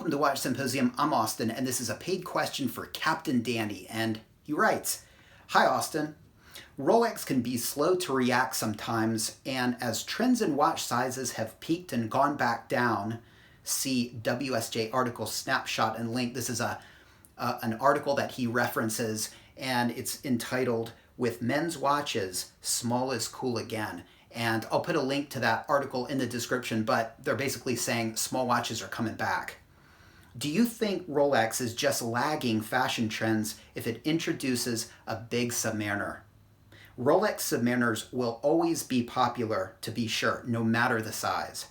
Welcome to Watch Symposium. I'm Austin, and this is a paid question for Captain Danny, and he writes, "Hi Austin, Rolex can be slow to react sometimes, and as trends in watch sizes have peaked and gone back down, see WSJ article snapshot and link." This is an article that he references, and it's entitled, "With Men's Watches, Small is Cool Again." And I'll put a link to that article in the description, but they're basically saying small watches are coming back. Do you think Rolex is just lagging fashion trends if it introduces a big Submariner? Rolex Submariners will always be popular, to be sure, no matter the size.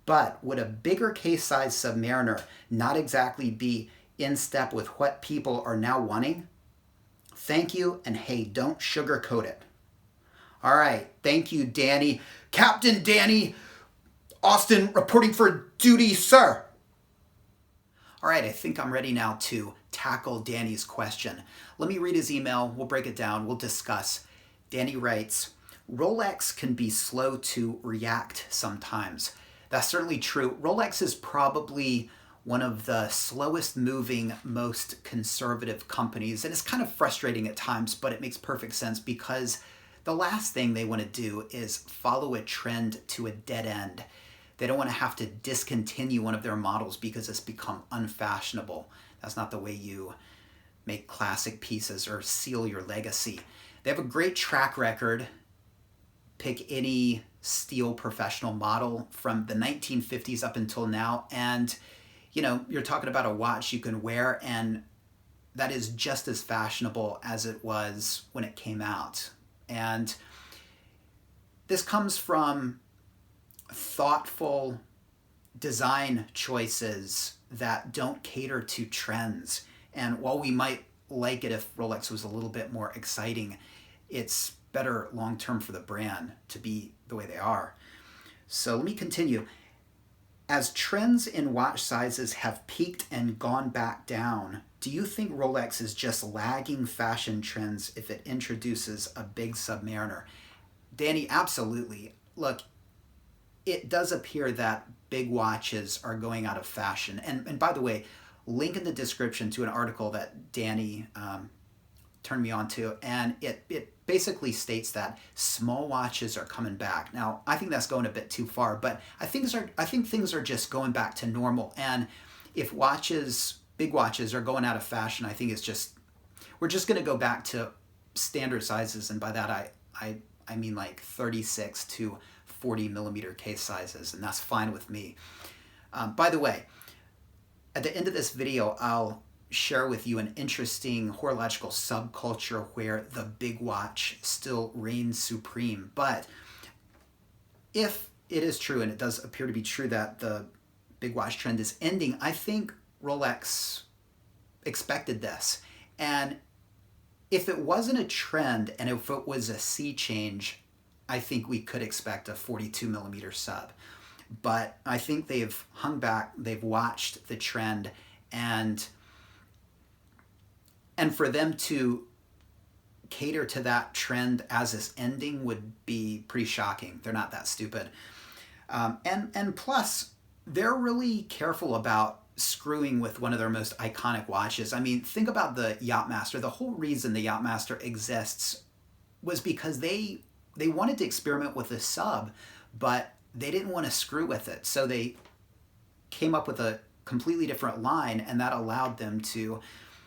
But would a bigger case size Submariner not exactly be in step with what people are now wanting? Thank you, and hey, don't sugarcoat it. All right, thank you, Danny. Captain Danny, Austin reporting for duty, sir. All right, I think I'm ready now to tackle Danny's question. Let me read his email. We'll break it down. We'll discuss. Danny writes, "Rolex can be slow to react sometimes." That's certainly true. Rolex is probably one of the slowest moving, most conservative companies. And it's kind of frustrating at times, but it makes perfect sense because the last thing they want to do is follow a trend to a dead end. They don't want to have to discontinue one of their models because it's become unfashionable. That's not the way you make classic pieces or seal your legacy. They have a great track record. Pick any steel professional model from the 1950s up until now, and you're talking about a watch you can wear, and that is just as fashionable as it was when it came out. And this comes from thoughtful design choices that don't cater to trends. And while we might like it if Rolex was a little bit more exciting, it's better long-term for the brand to be the way they are. So let me continue. As trends in watch sizes have peaked and gone back down, do you think Rolex is just lagging fashion trends if it introduces a big Submariner? Danny, absolutely. Look, it does appear that big watches are going out of fashion. And by the way, link in the description to an article that Danny turned me on to, and it basically states that small watches are coming back. Now, I think that's going a bit too far, but I think things are just going back to normal. And if big watches are going out of fashion, I think we're just going to go back to standard sizes, and by that I mean like 36 to 40 millimeter case sizes, and that's fine with me. By the way, at the end of this video, I'll share with you an interesting horological subculture where the big watch still reigns supreme. But if it is true, and it does appear to be true, that the big watch trend is ending, I think Rolex expected this. And if it wasn't a trend and if it was a sea change, I think we could expect a 42 millimeter sub. But I think they've hung back, they've watched the trend, and for them to cater to that trend as it's ending would be pretty shocking. They're not that stupid. And plus, they're really careful about screwing with one of their most iconic watches. I mean, think about the Yachtmaster. The whole reason the Yachtmaster exists was because they wanted to experiment with a sub, but they didn't want to screw with it. So they came up with a completely different line, and that allowed them to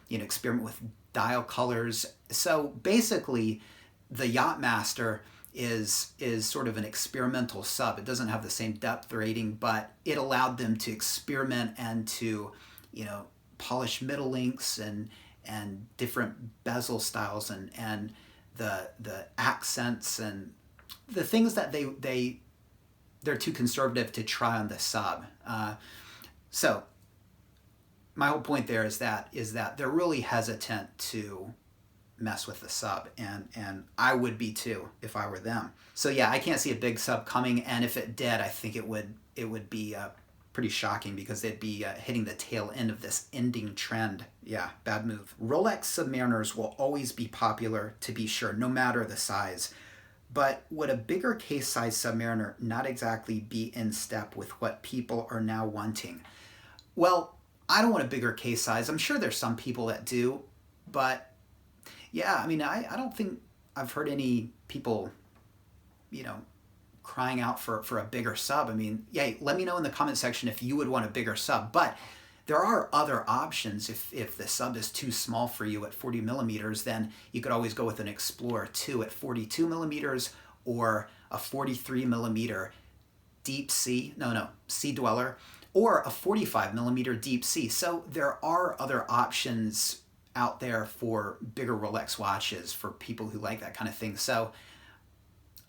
experiment with dial colors. So basically, the Yachtmaster is sort of an experimental sub. It doesn't have the same depth rating, but it allowed them to experiment and to, polish middle links and different bezel styles and the accents and the things that they're too conservative to try on the sub. So my whole point there is that they're really hesitant to mess with the sub, and I would be too if I were them. So yeah, I can't see a big sub coming, and if it did, I think it would be pretty shocking because they'd be hitting the tail end of this ending trend. Yeah, bad move. Rolex Submariners will always be popular, to be sure, no matter the size. But would a bigger case size Submariner not exactly be in step with what people are now wanting? Well, I don't want a bigger case size. I'm sure there's some people that do, but yeah, I mean, I don't think I've heard any people, you know, crying out for a bigger sub. I mean, yeah, let me know in the comment section if you would want a bigger sub, but there are other options. If the sub is too small for you at 40 millimeters, then you could always go with an Explorer 2 at 42 millimeters or a 43 millimeter deep sea, sea dweller, or a 45 millimeter deep sea. So there are other options out there for bigger Rolex watches for people who like that kind of thing. So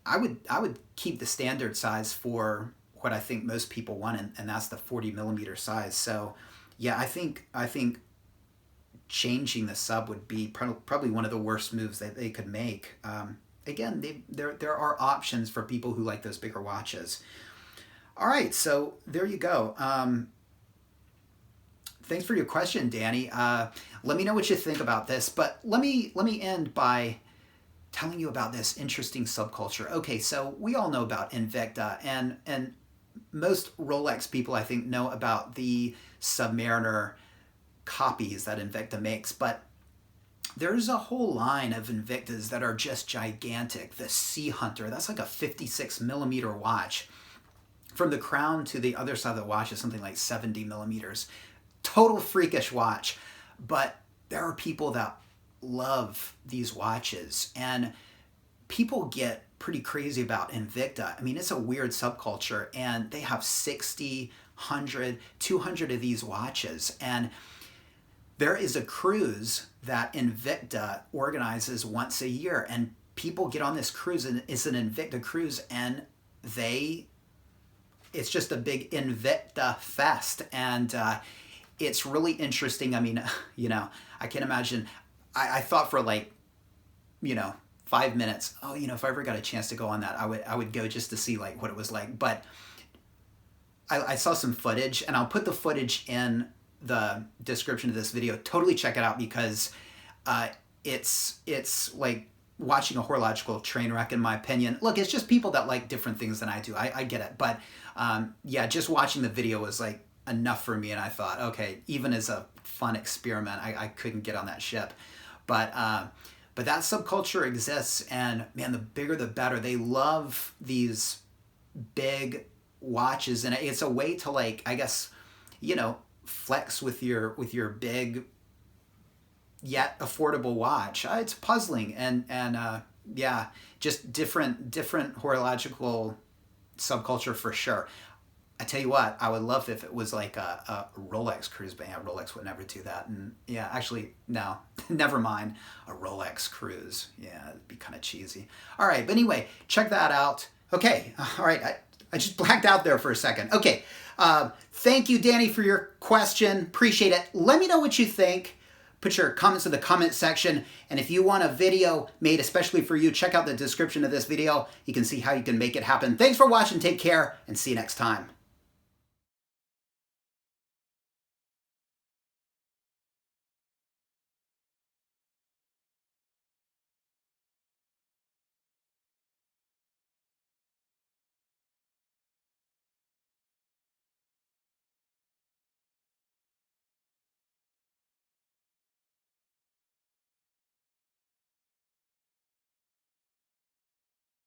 I would keep the standard size for what I think most people want, and that's the 40 millimeter size. So yeah, I think changing the sub would be probably one of the worst moves that they could make. Again, there are options for people who like those bigger watches. All right, so there you go. Thanks for your question, Danny. Let me know what you think about this, but let me end by telling you about this interesting subculture. Okay, so we all know about Invicta, and most Rolex people, I think, know about the Submariner copies that Invicta makes, but there's a whole line of Invictas that are just gigantic. The Sea Hunter, that's like a 56 millimeter watch. From the crown to the other side of the watch is something like 70 millimeters. Total freakish watch, but there are people that love these watches, and people get pretty crazy about Invicta. I mean, it's a weird subculture, and they have 60, 100, 200 of these watches, and there is a cruise that Invicta organizes once a year, and people get on this cruise, and it's an Invicta cruise, and it's just a big Invicta fest, and it's really interesting. I mean, you know, I can imagine, I thought for like, 5 minutes, oh, if I ever got a chance to go on that, I would go just to see like what it was like. But I saw some footage, and I'll put the footage in the description of this video. Totally check it out, because it's like watching a horological train wreck, in my opinion. Look, it's just people that like different things than I do. I get it. But yeah, just watching the video was like enough for me, and I thought, okay, even as a fun experiment, I couldn't get on that ship. But that subculture exists, and man, the bigger the better. They love these big watches, and it's a way to, like, I guess, flex with your big yet affordable watch. It's puzzling, and yeah, just different horological subculture for sure. I tell you what, I would love if it was like a Rolex cruise, but yeah, Rolex would never do that. And yeah, actually, no, never mind, a Rolex cruise. Yeah, it'd be kind of cheesy. All right, but anyway, check that out. Okay, all right, I just blacked out there for a second. Okay, thank you, Danny, for your question. Appreciate it. Let me know what you think. Put your comments in the comment section. And if you want a video made especially for you, check out the description of this video. You can see how you can make it happen. Thanks for watching. Take care, and see you next time.